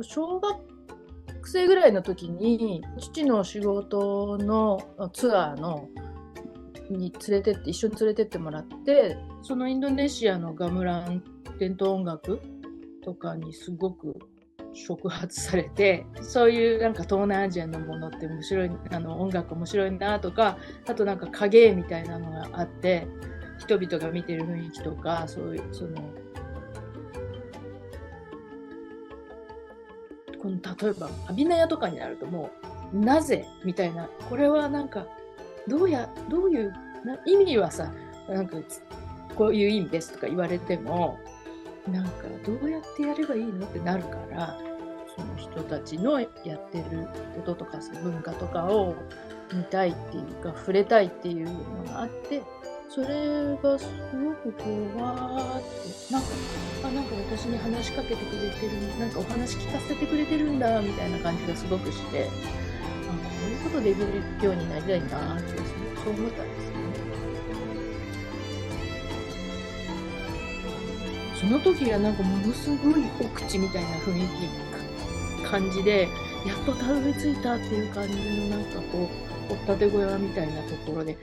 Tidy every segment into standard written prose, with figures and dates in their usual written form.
小学生ぐらいの時に父の仕事のツアーのに一緒に連れてってもらって、そのインドネシアのガムラン伝統音楽とかにすごく触発されて、そういうなんか東南アジアのものって面白い、音楽面白いなとか、あとなんか影絵みたいなのがあって、人々が見てる雰囲気とか、そういうこの例えばアビナヤとかになるともうなぜみたいな、これはなんかどういう意味はさ、なんかこういう意味ですとか言われても、なんかどうやってやればいいのってなるから、その人たちのやってることとか文化とかを見たいっていうか触れたいっていうのがあって、それがすごくこうわーってなんか私に話しかけてくれてる、なんかお話聞かせてくれてるんだみたいな感じがすごくして、こういうことできるようになりたいなってそう思ったんですね。その時はなんかものすごい奥地みたいな雰囲気感じで、やっとたどり着いたっていう感じのなんかこう掘ったて小屋みたいなところで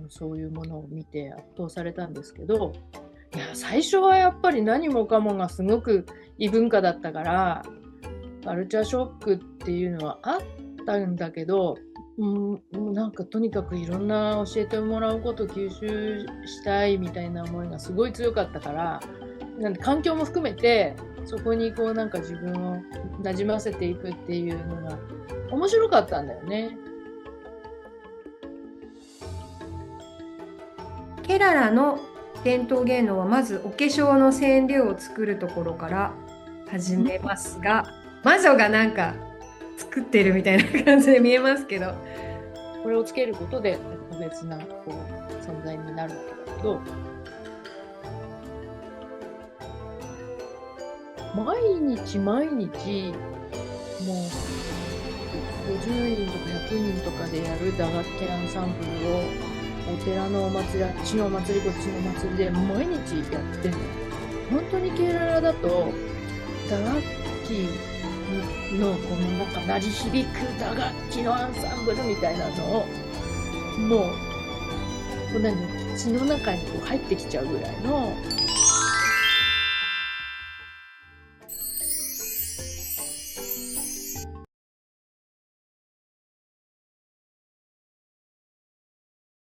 そういうものを見て圧倒されたんですけど、いや最初はやっぱり何もかもがすごく異文化だったからカルチャーショックっていうのはあったんだけど、なんかとにかくいろんな教えてもらうことを吸収したいみたいな思いがすごい強かったから、なんで環境も含めてそこにこうなんか自分をなじませていくっていうのが面白かったんだよね。ケララの伝統芸能はまずお化粧の染料を作るところから始めますが、魔女がなんか作ってるみたいな感じで見えますけど、これをつけることで特別なこう存在になるわけだけど、毎日もう50人とか100人とかでやる打楽器アンサンブルをお寺のお祭り、あっちのお祭りこっちのお祭りで毎日やってるの。本当にケーララだと打楽器のこのなんか鳴り響く打楽器のアンサンブルみたいなのをもうこんなに血の中にこう入ってきちゃうぐらいの